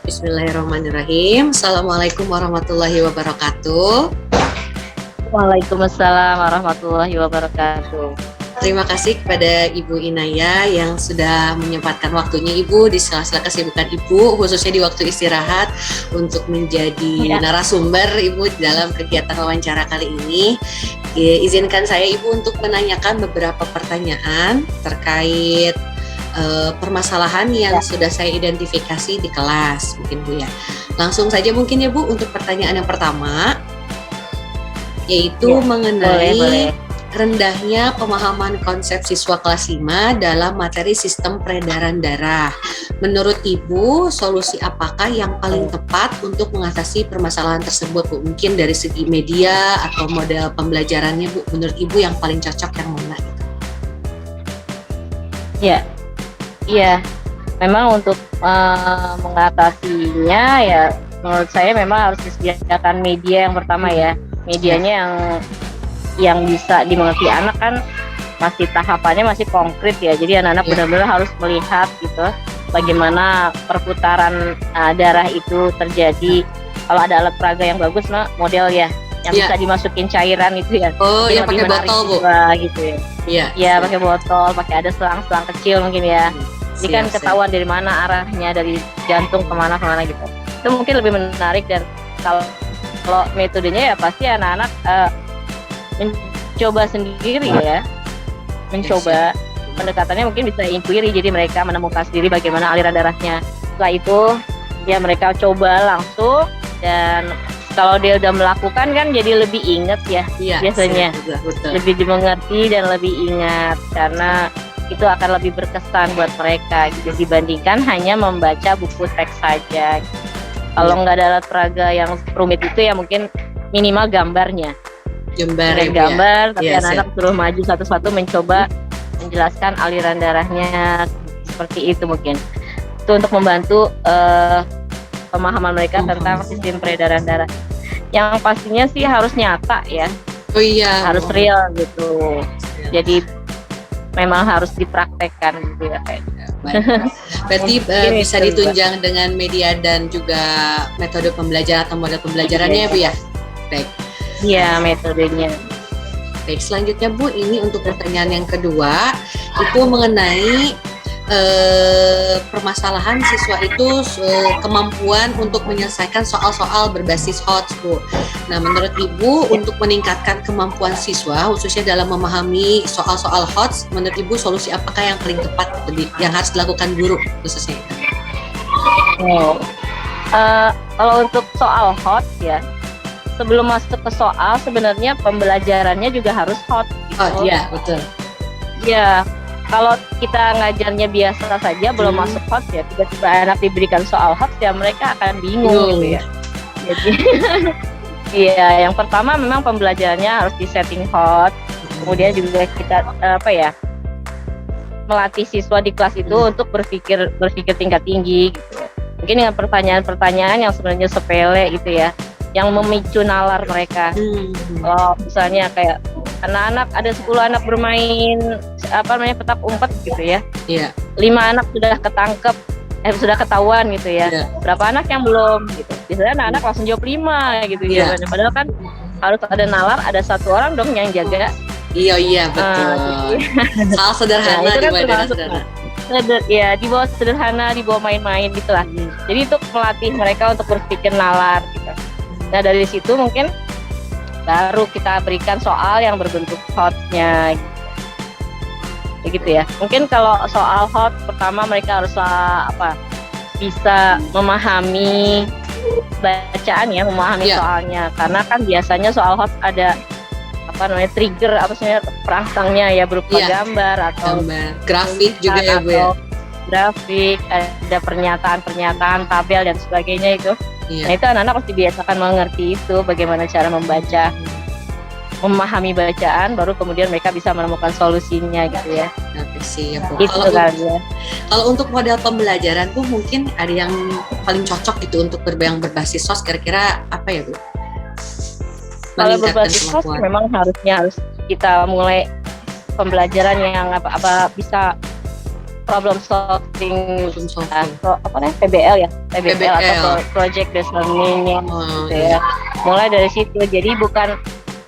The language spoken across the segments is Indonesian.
Bismillahirrahmanirrahim. Assalamualaikum warahmatullahi wabarakatuh. Waalaikumsalam warahmatullahi wabarakatuh. Terima kasih kepada Ibu Inaya yang sudah menyempatkan waktunya Ibu di sela-sela kesibukan Ibu, khususnya di waktu istirahat untuk menjadi narasumber Ibu dalam kegiatan wawancara kali ini. Izinkan saya Ibu untuk menanyakan beberapa pertanyaan terkait permasalahan yang sudah saya identifikasi di kelas, mungkin Bu ya. Langsung saja mungkin ya Bu untuk pertanyaan yang pertama, yaitu mengenai rendahnya pemahaman konsep siswa kelas 5 dalam materi sistem peredaran darah. Menurut Ibu, solusi apakah yang paling tepat untuk mengatasi permasalahan tersebut, Bu? Mungkin dari segi media atau model pembelajarannya, Bu. Menurut Ibu yang paling cocok yang mana? Iya. Memang untuk mengatasinya ya, menurut saya memang harus disediakan media yang pertama ya. Medianya yang bisa dimengerti anak kan masih tahapannya masih konkret ya, jadi anak-anak benar-benar harus melihat gitu bagaimana perputaran darah itu terjadi. Kalau ada alat peraga yang bagus model ya yang bisa dimasukin cairan itu ya, yang pakai botol Bu gitu ya. Iya, pakai botol, pakai ada selang-selang kecil mungkin ya. Jadi kan ketahuan dari mana arahnya, dari jantung kemana gitu. Itu mungkin lebih menarik. Dan kalau metodenya ya pasti anak-anak mencoba sendiri ya, mencoba pendekatannya mungkin bisa inquiry, jadi mereka menemukan sendiri bagaimana aliran darahnya. Setelah itu ya mereka coba langsung, dan kalau dia udah melakukan kan jadi lebih ingat ya, biasanya lebih dimengerti dan lebih ingat, karena itu akan lebih berkesan buat mereka gitu, dibandingkan hanya membaca buku teks saja. Kalau nggak ada alat peraga yang rumit itu ya mungkin minimal gambarnya. Gambar, tapi anak-anak suruh maju satu-satu mencoba menjelaskan aliran darahnya, seperti itu mungkin. Itu untuk membantu pemahaman mereka tentang sistem peredaran darah. Yang pastinya sih harus nyata ya. Harus real gitu. Jadi memang harus dipraktekkan gitu ya kayaknya. Berarti bisa ditunjang dengan media dan juga metode pembelajaran atau model pembelajarannya ya Bu ya. Baik. Iya, metodenya. Baik, selanjutnya Bu, ini untuk pertanyaan yang kedua, itu mengenai permasalahan siswa itu kemampuan untuk menyelesaikan soal-soal berbasis HOTS, Bu. Nah, menurut Ibu untuk meningkatkan kemampuan siswa khususnya dalam memahami soal-soal HOTS, menurut Ibu solusi apakah yang paling tepat yang harus dilakukan guru khususnya? Kalau untuk soal HOTS ya, sebelum masuk ke soal sebenarnya pembelajarannya juga harus HOTS gitu. Oh iya, betul. Ya, kalau kita ngajarnya biasa saja belum masuk HOTS ya, tiba-tiba anak diberikan soal HOTS ya mereka akan bingung gitu ya. Jadi iya, yang pertama memang pembelajarannya harus disetting HOTS. Kemudian juga kita melatih siswa di kelas itu untuk berpikir tingkat tinggi gitu ya. Mungkin dengan pertanyaan-pertanyaan yang sebenarnya sepele gitu ya, yang memicu nalar mereka. Kalau misalnya kayak anak-anak ada 10 anak bermain petak umpet gitu ya. 5 anak sudah sudah ketahuan gitu ya. Berapa anak yang belum gitu. Biasanya anak-anak langsung jawab 5 gitu ya. Padahal kan harus ada nalar, ada satu orang dong yang jaga. Iya betul. Hal sederhana kan sederhana. Ya, dibawa sederhana, dibawa main-main gitulah. Jadi itu melatih mereka untuk berpikir nalar gitu. Nah, dari situ mungkin baru kita berikan soal yang berbentuk HOTS-nya begitu ya. Mungkin kalau soal HOTS pertama mereka harus bisa memahami bacaan ya, memahami soalnya, karena kan biasanya soal HOTS ada trigger perangsangnya ya, berupa gambar atau grafik juga ya Bu ya. Grafik, ada pernyataan, tabel dan sebagainya itu. Nah, itu anak-anak harus dibiasakan mengerti itu, bagaimana cara membaca, memahami bacaan, baru kemudian mereka bisa menemukan solusinya gitu ya. Siap Bu. Kalau untuk model pembelajaran Bu, mungkin ada yang paling cocok gitu untuk yang berbasis SOS, kira-kira apa ya Bu? Kalau berbasis SOS memang harus kita mulai pembelajaran yang bisa problem solving, apa namanya, PBL ya, PBL atau project based learning gitu ya. Mulai dari situ, jadi bukan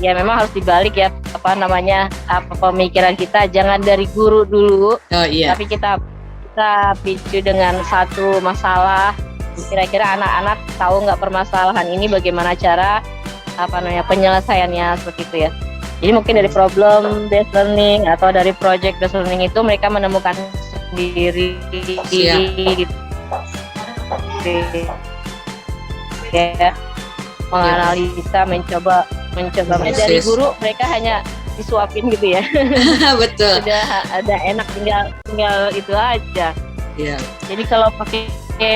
ya, memang harus dibalik ya, apa namanya, apa pemikiran kita, jangan dari guru dulu, tapi kita picu dengan satu masalah. Kira-kira anak-anak tahu nggak permasalahan ini, bagaimana cara apa namanya penyelesaiannya, seperti itu ya. Jadi mungkin dari problem based learning atau dari project based learning itu mereka menemukan sendiri gitu. Ya, menganalisa, mencoba dari guru mereka hanya disuapin gitu ya. Betul. Sudah ada enak, tinggal itu aja. Yeah. Jadi kalau pakai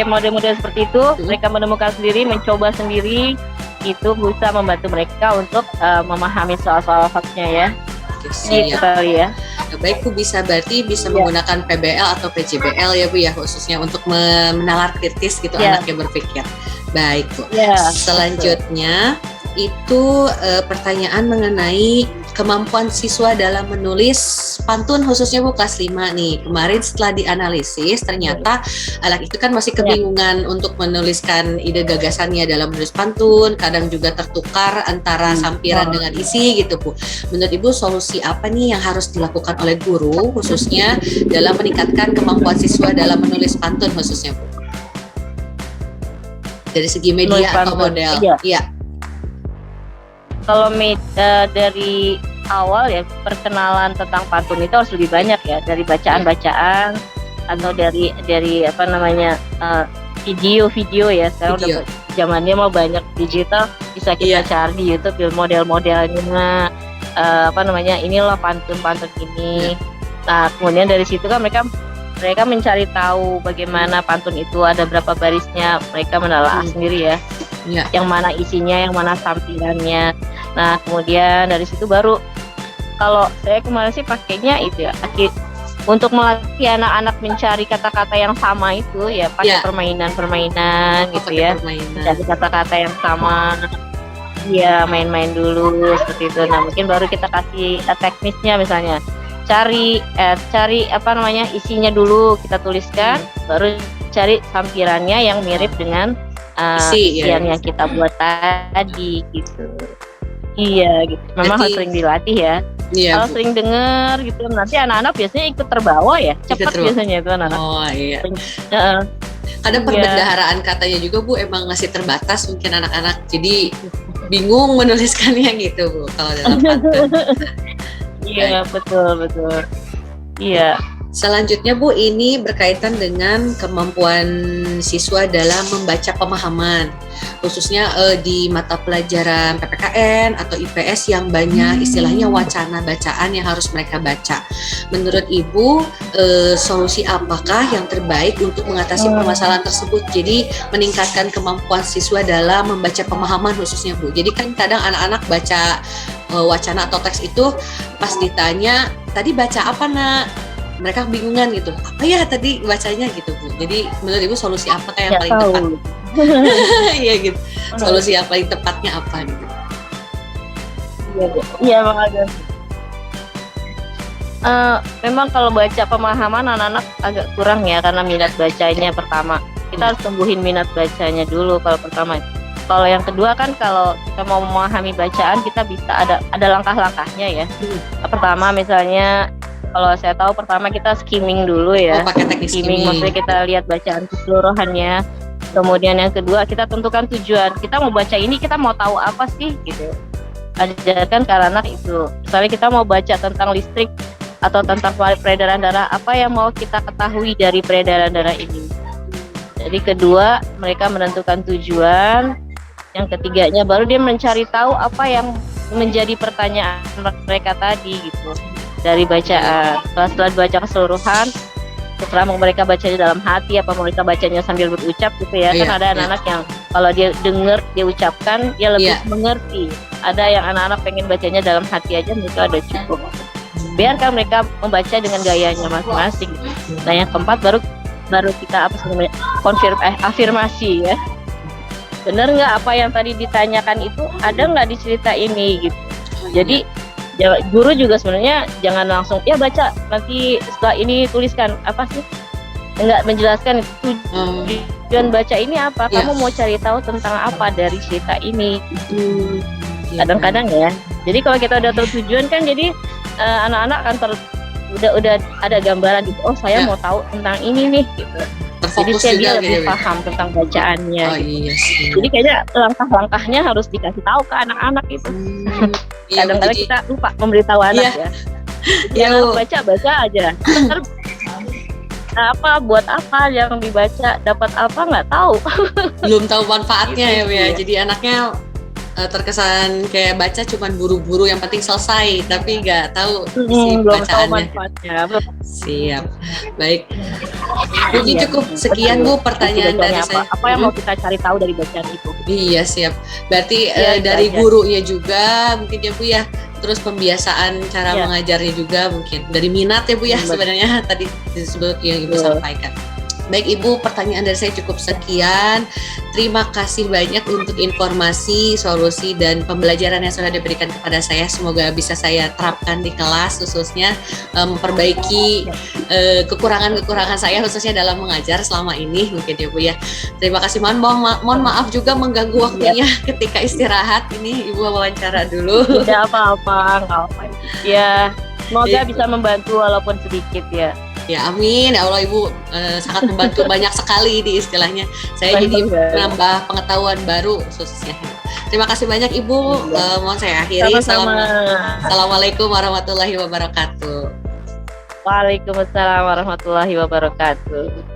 model-model seperti itu, mereka menemukan sendiri, mencoba sendiri, itu bisa membantu mereka untuk memahami soal-soal faktnya ya. Gitu kali ya. Baik Bu, berarti bisa menggunakan PBL atau PJBL ya Bu ya, khususnya untuk menalar kritis gitu anaknya berpikir. Baik Bu. Selanjutnya itu pertanyaan mengenai kemampuan siswa dalam menulis pantun, khususnya Bu kelas 5 nih. Kemarin setelah dianalisis ternyata anak itu kan masih kebingungan untuk menuliskan ide gagasannya dalam menulis pantun, kadang juga tertukar antara sampiran dengan isi gitu Bu. Menurut Ibu solusi apa nih yang harus dilakukan oleh guru khususnya dalam meningkatkan kemampuan siswa dalam menulis pantun khususnya Bu? Dari segi media atau model? Iya. Kalau dari awal ya, perkenalan tentang pantun itu harus lebih banyak ya, dari bacaan-bacaan atau dari apa namanya video ya. Sekarang udah zamannya mau banyak digital, bisa kita cari di YouTube model-modelnya, apa namanya, inilah pantun ini. Nah kemudian dari situ kan mereka mencari tahu bagaimana pantun itu, ada berapa barisnya, mereka menelaah sendiri ya. Yang mana isinya, yang mana sampirannya. Nah kemudian dari situ baru, kalau saya kemarin sih pakainya itu ya, untuk melatih anak-anak mencari kata-kata yang sama itu ya, pakai permainan gitu ya, mencari kata-kata yang sama ya, main-main dulu seperti itu. Nah mungkin baru kita kasih teknisnya, misalnya cari apa namanya isinya dulu kita tuliskan, baru cari sampirannya yang mirip dengan isian yang kita buat tadi gitu. Iya gitu. Memang harus sering dilatih ya. Kalau sering dengar gitu, nanti anak-anak biasanya ikut terbawa ya, cepat biasanya itu anak-anak. Oh iya. Kadang perbendaharaan katanya juga Bu emang masih terbatas mungkin anak-anak, jadi bingung menuliskannya gitu Bu kalau dalam pantun. Iya betul. Iya. Selanjutnya Bu, ini berkaitan dengan kemampuan siswa dalam membaca pemahaman, khususnya di mata pelajaran PPKN atau IPS yang banyak istilahnya wacana bacaan yang harus mereka baca. Menurut Ibu, solusi apakah yang terbaik untuk mengatasi permasalahan tersebut? Jadi meningkatkan kemampuan siswa dalam membaca pemahaman khususnya Bu. Jadi kan kadang anak-anak baca wacana atau teks itu pas ditanya, tadi baca apa nak? Mereka bingungan gitu, apa ya tadi bacanya gitu Bu. Jadi menurut Ibu solusi apa yang paling tepat? Iya gitu. Solusi yang paling tepatnya apa gitu? Iya makanya. Memang kalau baca pemahaman anak-anak agak kurang ya, karena minat bacanya pertama. Kita harus tumbuhin minat bacanya dulu kalau pertama. Kalau yang kedua kan, kalau kita mau memahami bacaan, kita bisa ada langkah-langkahnya ya. Pertama misalnya, kalau saya tahu pertama kita skimming dulu ya. Pakai teknik skimming. Maksudnya kita lihat bacaan keseluruhannya. Kemudian yang kedua, kita tentukan tujuan. Kita mau baca ini, kita mau tahu apa sih gitu. Ajarkan ke anak itu. Misalnya kita mau baca tentang listrik atau tentang peredaran darah, apa yang mau kita ketahui dari peredaran darah ini. Jadi kedua, mereka menentukan tujuan. Yang ketiganya baru dia mencari tahu apa yang menjadi pertanyaan mereka tadi gitu. Dari bacaan. Setelah baca keseluruhan, setelah mereka bacanya dalam hati, apa mereka bacanya sambil berucap gitu ya. Kan ada anak-anak yang kalau dia dengar, dia ucapkan, dia lebih mengerti. Ada yang anak-anak pengen bacanya dalam hati aja, mereka udah cukup. Biarkan mereka membaca dengan gayanya masing-masing. Nah yang keempat baru kita afirmasi ya. Benar nggak apa yang tadi ditanyakan itu, ada nggak di cerita ini gitu. Jadi Guru juga sebenarnya jangan langsung ya baca nanti setelah ini tuliskan apa sih, enggak menjelaskan tujuan baca ini apa, kamu mau cari tahu tentang apa dari cerita ini. Kadang-kadang ya, jadi kalau kita udah tahu tujuan kan, jadi anak-anak kan udah ada gambaran gitu, oh saya mau tahu tentang ini nih gitu. Jadi saya dia lebih paham tentang bacaannya. Gitu. Jadi kayaknya langkah-langkahnya harus dikasih tahu ke anak-anak itu. Kadang-kadang kita lupa memberitahu anak ya. Jangan baca aja. Terus apa buat apa yang dibaca, dapat apa nggak tahu. Belum tahu manfaatnya ya Bu ya. Jadi anaknya terkesan kayak baca cuman buru-buru, yang penting selesai, tapi nggak tahu isi bacaannya. Siap, baik. Mungkin cukup sekian Bu pertanyaan dari saya. Apa yang mau kita cari tahu dari bacaan itu? Iya siap. Berarti dari gurunya juga mungkin ya Bu ya. Terus pembiasaan cara mengajarnya juga mungkin dari minat ya Bu ya, sebenarnya tadi disebut yang Ibu sampaikan. Baik Ibu, pertanyaan dari saya cukup sekian. Terima kasih banyak untuk informasi, solusi, dan pembelajaran yang sudah diberikan kepada saya. Semoga bisa saya terapkan di kelas, khususnya memperbaiki kekurangan-kekurangan saya, khususnya dalam mengajar selama ini mungkin ya Bu ya. Terima kasih, mohon maaf juga mengganggu waktunya ketika istirahat. Ini Ibu wawancara dulu. Tidak apa-apa, nggak apa-apa. Ya, semoga bisa membantu walaupun sedikit ya. Ya amin, ya Allah Ibu sangat membantu banyak sekali di istilahnya. Saya jadi menambah pengetahuan baru khususnya. Terima kasih banyak Ibu, mohon saya akhiri. Assalamualaikum warahmatullahi wabarakatuh. Waalaikumsalam warahmatullahi wabarakatuh.